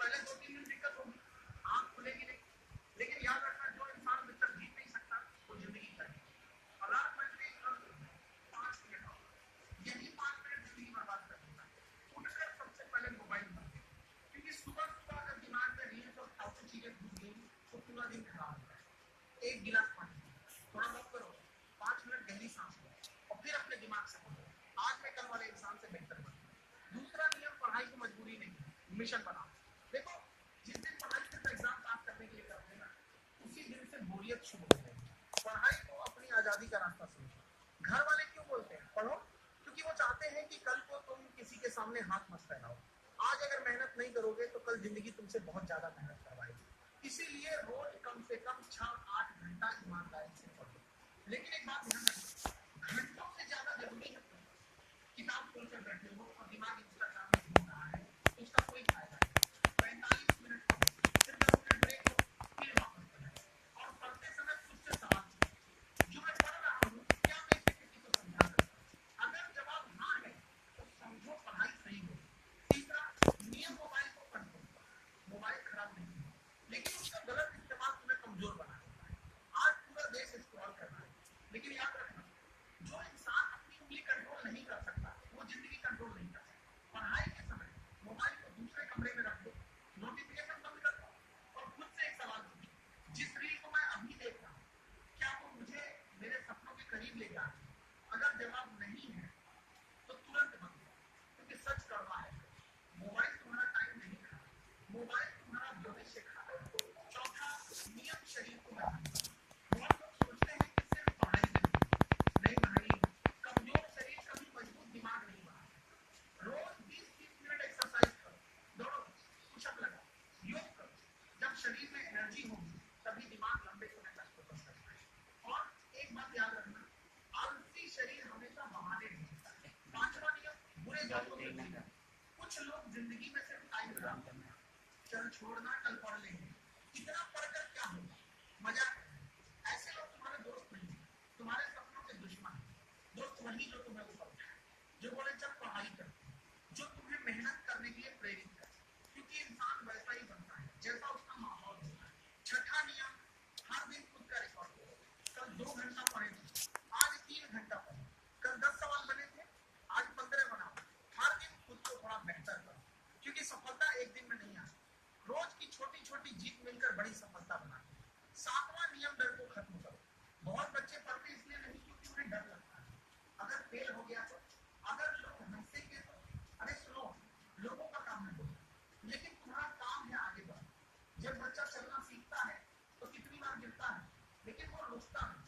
पहले 2-3 दिन दिक्कत होगी, आँख खुलेगी नहीं, लेकिन याद रखना जो इंसान जब तक जीत नहीं सकता वो जिंदगी करेगी। अलार्म बजते ही तुरंत 5 मिनट और, यही 5 मिनट जिंदगी बर्बाद कर देता है। उठकर सबसे पहले मोबाइल उठाओ, क्योंकि सुबह सुबह अगर दिमाग में रील्स और फालतू चीजें घुस गई तो पूरा दिन खराब होता है। एक गिलास पानी थोड़ा वॉक करो, 5 मिनट गहरी सांस लो और फिर अपने दिमाग से बोलो आज मैं कल वाले इंसान से बेहतर बनूंगा। दूसरा नियम, पढ़ाई को मजबूरी नहीं, मिशन बनाओ। देखो जिस दिन पढ़ाई सिर्फ एग्जाम पास करने के लिए करते हैं ना, उसी दिन से बोरियत शुरू हो जाएगी। पढ़ाई को अपनी आजादी का रास्ता समझो। घर वाले क्यों बोलते हैं पढ़ो? क्योंकि वो चाहते हैं कि कल को तुम किसी के सामने हाथ मत फैलाओ। आज अगर मेहनत नहीं करोगे तो कल जिंदगी तुमसे बहुत ज्यादा मेहनत करवाएगी। इसीलिए रोज कम से कम 6-8 घंटा ईमानदारी से पढ़ो। लेकिन एक बात ध्यान रखना, घंटों से ज्यादा जरूरी है किताब खोलकर बैठे हो और दिमाग इंस्टाग्राम में घूम रहा है, उसका कोई फायदा नहीं। 45 मिनट पढ़ो, फिर 10 मिनट ब्रेक लो, फिर वापस पढ़ो और पढ़ते समय खुद से सवाल पूछो, जो मैं पढ़ रहा हूँ क्या मैं इसे किसी को समझा सकता हूँ? अगर जवाब हाँ है तो समझो पढ़ाई सही हो। तीसरा नियम, मोबाइल को कंट्रोल करो। मोबाइल खराब नहीं है, लेकिन उसका गलत इस्तेमाल तुम्हें कमजोर बना देता है। आज पूरा देश स्क्रॉल कर रहा है, लेकिन याद रखना जो इंसान अपनी उंगली कंट्रोल नहीं कर सकता वो जिंदगी कंट्रोल नहीं कर सकता। पढ़ाई के समय मोबाइल को दूसरे कमरे में रख दो, नोटिफिकेशन बंद कर दो और खुद से एक सवाल पूछो, जिस रील को मैं अभी देख रहा हूँ क्या वो मुझे मेरे सपनों के करीब ले जा रही है? अगर जवाब नहीं है तो तुरंत बंद करो, क्योंकि सच कड़वा है, मोबाइल तुम्हारा टाइम नहीं खा रहा, मोबाइल तुम्हारा भविष्य खा रहा है। चौथा नियम, शरीर को बनाना। बहुत लोग सोचते हैं कि सिर्फ पढ़ाई जरूरी नहीं भाई, कमजोर शरीर कभी मजबूत दिमाग नहीं बनाता। रोज 20-30 मिनट एक्सरसाइज करो, दौड़ो, पुशअप लगाओ, योग करो। जब शरीर में एनर्जी होगी तभी दिमाग लंबे समय तक फोकस करता है। और एक बात याद रखना, आलसी शरीर हमेशा बहाने ढूंढता है। पांचवा नियम, बुरे दोस्तों से दूर रहना। कुछ लोग जिंदगी में सिर्फ टाइम खराब करना है, चल छोड़ना कल पढ़ लेंगे, इतना पढ़कर क्या होगा, मजाक है। ऐसे लोग तुम्हारे दोस्त नहीं, तुम्हारे सपनों के दुश्मन हैं। दोस्त वही जो तुम्हें ऊपर उठाए, जो बोले चल पढ़ाई कर, जो तुम्हें मेहनत करने के लिए प्रेरित करे, क्योंकि इंसान वैसा ही बनता है जैसा उसका माहौल होता है। छठा नियम, हर दिन खुद का रिकॉर्ड करो। कल 2 घंटा पढ़े थे, आज 3 घंटा पढ़ो। कल 10 सवाल बने थे, आज 15 बनाओ। हर दिन खुद को थोड़ा बेहतर करो, क्योंकि सफलता एक दिन में नहीं आती, रोज की छोटी छोटी जीत मिलकर बड़ी सफलता बनाती है। सातवां नियम, डर को खत्म करो। बहुत बच्चे पढ़ते इसलिए नहीं क्योंकि उन्हें डर लगता है, अगर फेल हो गया तो, अगर लोग हंसेंगे तो। अरे सुनो, लोगों का काम है बोलना, लेकिन तुम्हारा काम है आगे बढ़ना। जब बच्चा चलना सीखता है तो कितनी बार गिरता है, लेकिन वो रुकता नहीं,